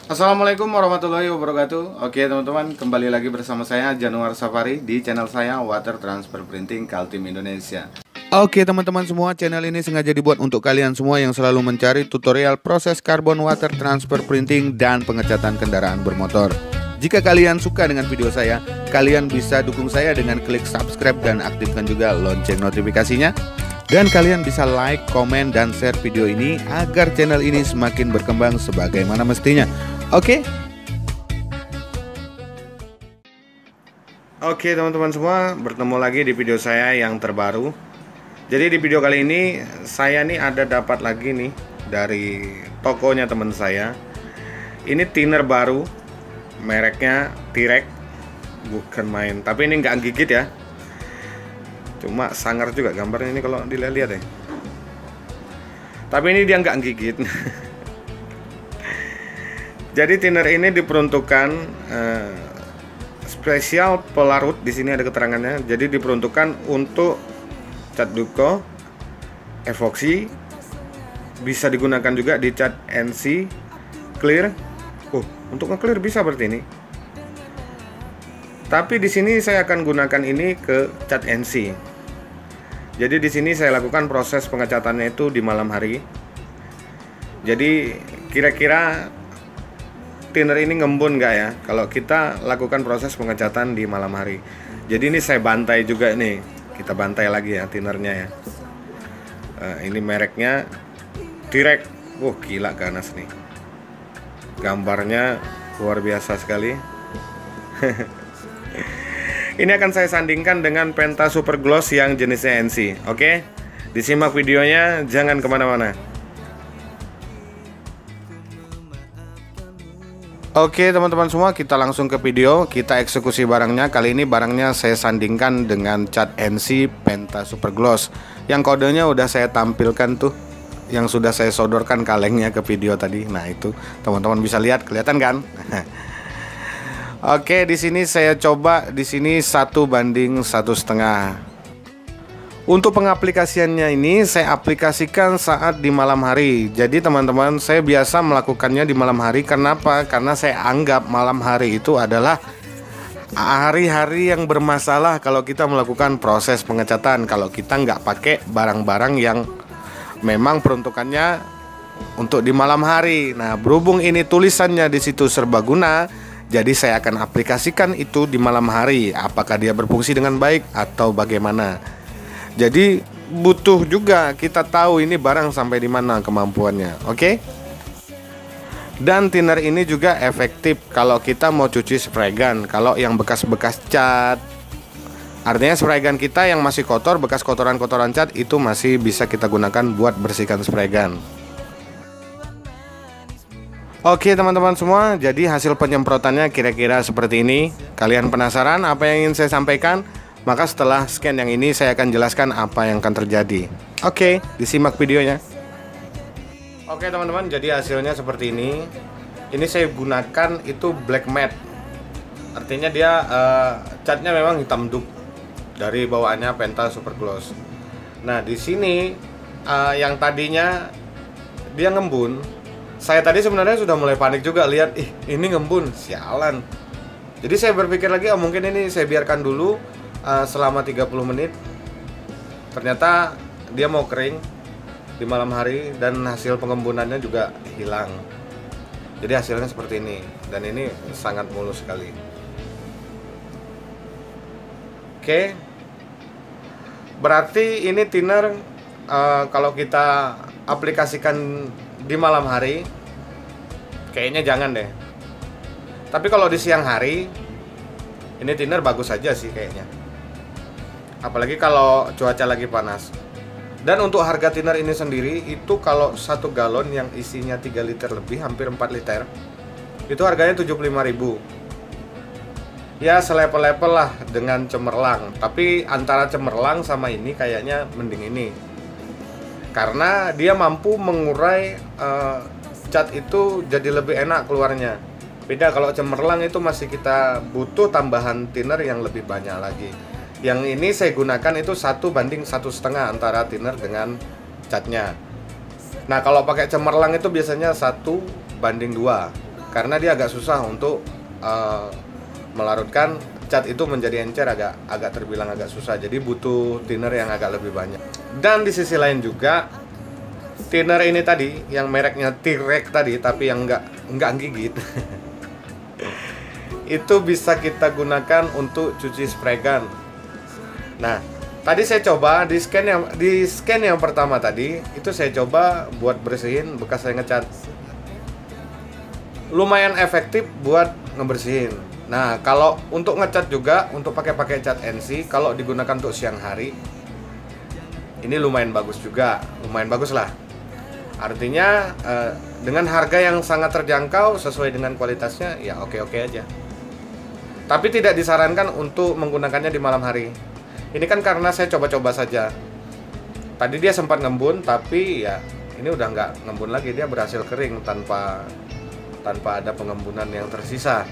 Assalamualaikum warahmatullahi wabarakatuh. Oke teman-teman, kembali lagi bersama saya Januar Safari di channel saya Water Transfer Printing Kaltim Indonesia. Oke teman-teman semua, channel ini sengaja dibuat untuk kalian semua yang selalu mencari tutorial proses carbon water transfer printing dan pengecatan kendaraan bermotor. Jika kalian suka dengan video saya, kalian bisa dukung saya dengan klik subscribe dan aktifkan juga lonceng notifikasinya. Dan kalian bisa like, komen, dan share video ini agar channel ini semakin berkembang sebagaimana mestinya. Oke? Oke teman-teman semua, bertemu lagi di video saya yang terbaru. Jadi di video kali ini saya nih ada dapat lagi nih dari tokonya teman saya. Ini thinner baru, mereknya T-Rex, bukan main. Tapi ini nggak gigit ya. Cuma sangar juga gambarnya ini kalau dilihat ya. Tapi ini dia nggak gigit. Jadi thinner ini diperuntukkan spesial pelarut. Di sini ada keterangannya. Jadi diperuntukkan untuk cat duko, evoksi, bisa digunakan juga di cat NC, clear. Untuk nge-clear bisa berarti ini. Tapi di sini saya akan gunakan ini ke cat NC. Jadi di sini saya lakukan proses pengecatannya itu di malam hari. Jadi kira-kira thinner ini ngembun nggak ya kalau kita lakukan proses pengecatan di malam hari. Jadi ini saya bantai juga nih. Kita bantai lagi ya thinnernya ya. Ini mereknya T-Rex. Gila ganas nih. Gambarnya luar biasa sekali. Ini akan saya sandingkan dengan Penta Super Gloss yang jenisnya NC. Oke, disimak videonya, jangan kemana-mana. Oke teman-teman semua, kita langsung ke video. Kita eksekusi barangnya. Kali ini barangnya saya sandingkan dengan cat NC Penta Super Gloss. Yang kodenya udah saya tampilkan tuh, yang sudah saya sodorkan kalengnya ke video tadi. Nah itu teman-teman bisa lihat, kelihatan kan? Oke, di sini saya coba di sini 1:1,5. Untuk pengaplikasiannya ini saya aplikasikan saat di malam hari. Jadi teman-teman, saya biasa melakukannya di malam hari. Kenapa? Karena saya anggap malam hari itu adalah hari-hari yang bermasalah kalau kita melakukan proses pengecatan. Kalau kita nggak pakai barang-barang yang memang peruntukannya untuk di malam hari. Nah, berhubung ini tulisannya di situ serbaguna, jadi saya akan aplikasikan itu di malam hari. Apakah dia berfungsi dengan baik atau bagaimana? Jadi butuh juga kita tahu ini barang sampai di mana kemampuannya. Oke? Dan thinner ini juga efektif kalau kita mau cuci spray gun. Kalau yang bekas-bekas cat, artinya spray gun kita yang masih kotor, bekas kotoran-kotoran cat, itu masih bisa kita gunakan buat bersihkan spray gun. Oke teman-teman semua, jadi hasil penyemprotannya kira-kira seperti ini. Kalian penasaran apa yang ingin saya sampaikan? Maka setelah scan yang ini saya akan jelaskan apa yang akan terjadi. Oke, disimak videonya. Oke teman-teman, jadi hasilnya seperti ini. Ini saya gunakan itu black matte. Artinya dia catnya memang hitam duk dari bawaannya Penta Super Gloss. Nah di sini yang tadinya dia ngembun, saya tadi sebenarnya sudah mulai panik juga lihat, ini ngembun, sialan. Jadi saya berpikir lagi, mungkin ini saya biarkan dulu selama 30 menit. Ternyata dia mau kering di malam hari dan hasil pengembunannya juga hilang. Jadi hasilnya seperti ini, dan ini sangat mulus sekali. Oke, berarti ini thinner kalau kita aplikasikan di malam hari kayaknya jangan deh. Tapi kalau di siang hari ini thinner bagus aja sih kayaknya. Apalagi kalau cuaca lagi panas. Dan untuk harga thinner ini sendiri itu kalau 1 galon yang isinya 3 liter lebih, hampir 4 liter, itu harganya 75.000. Ya selepel-lepel lah dengan cemerlang. Tapi antara cemerlang sama ini kayaknya mending ini, karena dia mampu mengurai cat itu jadi lebih enak keluarnya. Beda kalau cemerlang itu masih kita butuh tambahan thinner yang lebih banyak lagi. Yang ini saya gunakan itu 1:1,5 antara thinner dengan catnya. Nah kalau pakai cemerlang itu biasanya 1:2. karena dia agak susah untuk melarutkan cat itu menjadi encer, agak terbilang agak susah. Jadi butuh thinner yang agak lebih banyak. Dan di sisi lain juga thinner ini tadi yang mereknya T-Rex tadi, tapi yang nggak gigit itu bisa kita gunakan untuk cuci spray gun. Nah, tadi saya coba di scan yang pertama tadi itu saya coba buat bersihin bekas saya ngecat. Lumayan efektif buat ngebersihin. Nah, kalau untuk ngecat juga untuk pakai cat NC, kalau digunakan untuk siang hari ini lumayan bagus juga, lumayan bagus lah. Artinya dengan harga yang sangat terjangkau sesuai dengan kualitasnya, ya oke-oke aja. Tapi tidak disarankan untuk menggunakannya di malam hari. Ini kan karena saya coba-coba saja. Tadi dia sempat ngembun, tapi ya ini udah nggak ngembun lagi, dia berhasil kering tanpa ada pengembunan yang tersisa.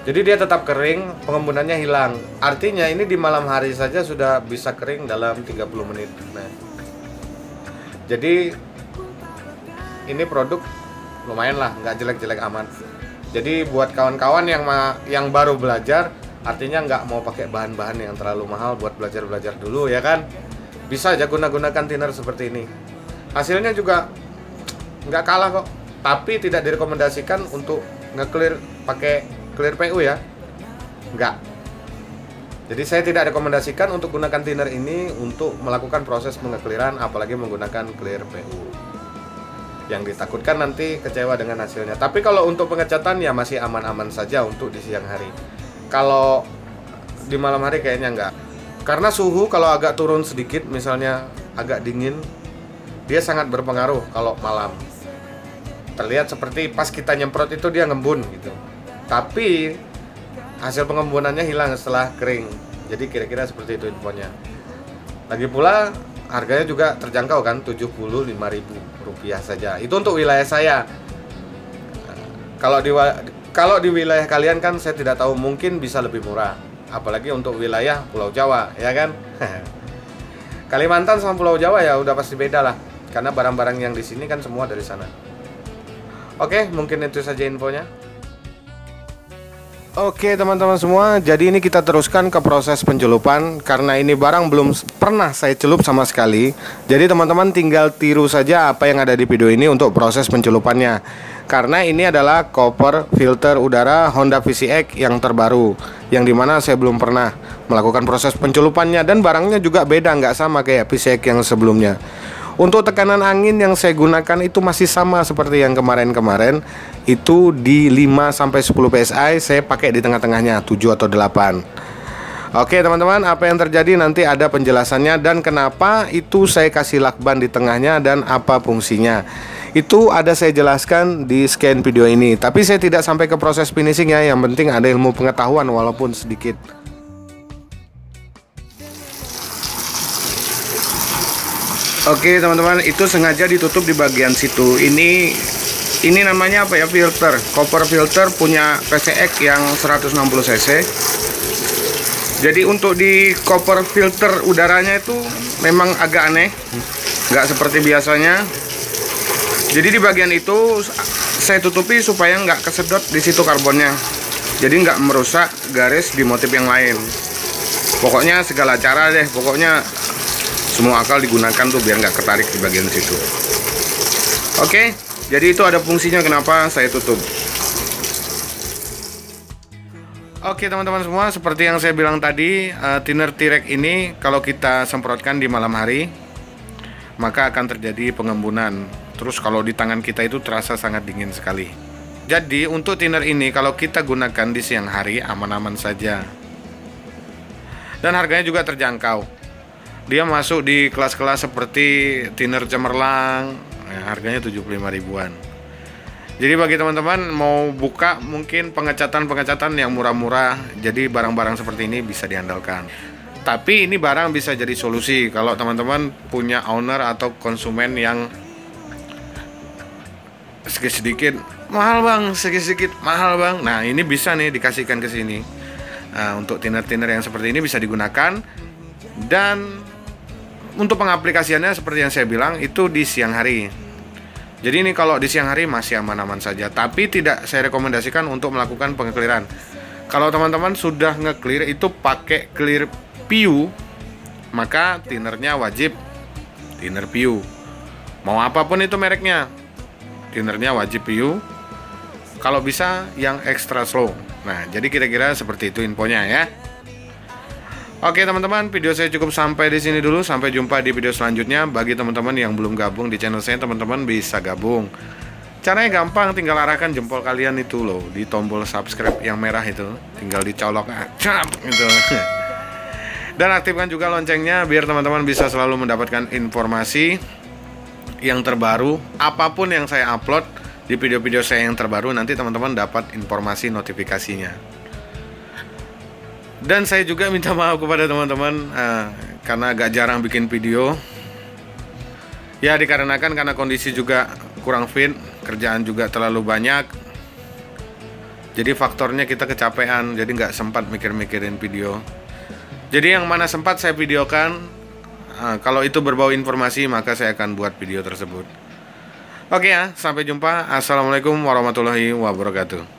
Jadi dia tetap kering, pengembunannya hilang. Artinya ini di malam hari saja sudah bisa kering dalam 30 menit. Nah, jadi ini produk lumayan lah, nggak jelek-jelek amat. Jadi buat kawan-kawan yang baru belajar, artinya nggak mau pakai bahan-bahan yang terlalu mahal buat belajar dulu ya kan, bisa aja gunakan thinner seperti ini. Hasilnya juga nggak kalah kok, tapi tidak direkomendasikan untuk nge-clear pakai clear PU ya, nggak. Jadi saya tidak rekomendasikan untuk gunakan thinner ini untuk melakukan proses pengekliran, apalagi menggunakan clear PU. Yang ditakutkan nanti kecewa dengan hasilnya. Tapi kalau untuk pengecatan ya masih aman-aman saja untuk di siang hari. Kalau di malam hari kayaknya enggak. Karena suhu kalau agak turun sedikit, misalnya agak dingin, dia sangat berpengaruh kalau malam. Terlihat seperti pas kita nyemprot itu dia ngembun gitu. Tapi hasil pengembunannya hilang setelah kering. Jadi kira-kira seperti itu infonya. Lagi pula harganya juga terjangkau kan, Rp75.000 saja. Itu untuk wilayah saya. Kalau di wilayah kalian kan saya tidak tahu, mungkin bisa lebih murah. Apalagi untuk wilayah Pulau Jawa, ya kan? Kalimantan sama Pulau Jawa ya udah pasti beda lah. Karena barang-barang yang di sini kan semua dari sana. Oke, mungkin itu saja infonya. Oke teman-teman semua, jadi ini kita teruskan ke proses pencelupan. Karena ini barang belum pernah saya celup sama sekali, jadi teman-teman tinggal tiru saja apa yang ada di video ini untuk proses pencelupannya. Karena ini adalah copper filter udara Honda VCX yang terbaru, yang dimana saya belum pernah melakukan proses pencelupannya. Dan barangnya juga beda, nggak sama kayak VCX yang sebelumnya. Untuk tekanan angin yang saya gunakan itu masih sama seperti yang kemarin-kemarin. Itu di 5-10 PSI, saya pakai di tengah-tengahnya 7 atau 8. Oke teman-teman, apa yang terjadi nanti ada penjelasannya. Dan kenapa itu saya kasih lakban di tengahnya dan apa fungsinya, itu ada saya jelaskan di scan video ini. Tapi saya tidak sampai ke proses finishing ya. Yang penting ada ilmu pengetahuan walaupun sedikit. Oke teman-teman, itu sengaja ditutup di bagian situ. Ini namanya apa ya, filter, copper filter punya VCX yang 160 cc. Jadi untuk di copper filter udaranya itu memang agak aneh, nggak seperti biasanya. Jadi di bagian itu saya tutupi supaya nggak kesedot di situ karbonnya. Jadi nggak merusak garis di motif yang lain. Pokoknya segala cara deh, pokoknya semua akal digunakan tuh biar nggak ketarik di bagian situ. Oke, jadi itu ada fungsinya kenapa saya tutup. Oke teman-teman semua, seperti yang saya bilang tadi, thinner T-Rex ini kalau kita semprotkan di malam hari maka akan terjadi pengembunan. Terus kalau di tangan kita itu terasa sangat dingin sekali. Jadi untuk thinner ini kalau kita gunakan di siang hari aman-aman saja. Dan harganya juga terjangkau. Dia masuk di kelas-kelas seperti thinner cemerlang, ya, harganya 75 ribuan. Jadi bagi teman-teman mau buka mungkin pengecatan yang murah-murah, jadi barang-barang seperti ini bisa diandalkan. Tapi ini barang bisa jadi solusi kalau teman-teman punya owner atau konsumen yang sedikit mahal bang, sedikit mahal bang. Nah ini bisa nih dikasihkan ke sini. Nah, untuk thinner-thinner yang seperti ini bisa digunakan. Dan untuk pengaplikasiannya seperti yang saya bilang itu di siang hari. Jadi ini kalau di siang hari masih aman-aman saja, tapi tidak saya rekomendasikan untuk melakukan pengekliran. Kalau teman-teman sudah ngeclear itu pakai clear PU, maka thinnernya wajib thinner PU. Mau apapun itu mereknya, thinnernya wajib PU. Kalau bisa yang extra slow. Nah, jadi kira-kira seperti itu infonya ya. Oke teman-teman, video saya cukup sampai di sini dulu. Sampai jumpa di video selanjutnya. Bagi teman-teman yang belum gabung di channel saya, teman-teman bisa gabung. Caranya gampang, tinggal arahkan jempol kalian itu loh di tombol subscribe yang merah itu. Tinggal dicolok aja gitu. Dan aktifkan juga loncengnya biar teman-teman bisa selalu mendapatkan informasi yang terbaru. Apapun yang saya upload di video-video saya yang terbaru, nanti teman-teman dapat informasi notifikasinya. Dan saya juga minta maaf kepada teman-teman karena agak jarang bikin video. Ya dikarenakan karena kondisi juga kurang fit, kerjaan juga terlalu banyak. Jadi faktornya kita kecapean, jadi nggak sempat mikir-mikirin video. Jadi yang mana sempat saya videokan, kalau itu berbau informasi maka saya akan buat video tersebut. Oke ya, sampai jumpa. Assalamualaikum warahmatullahi wabarakatuh.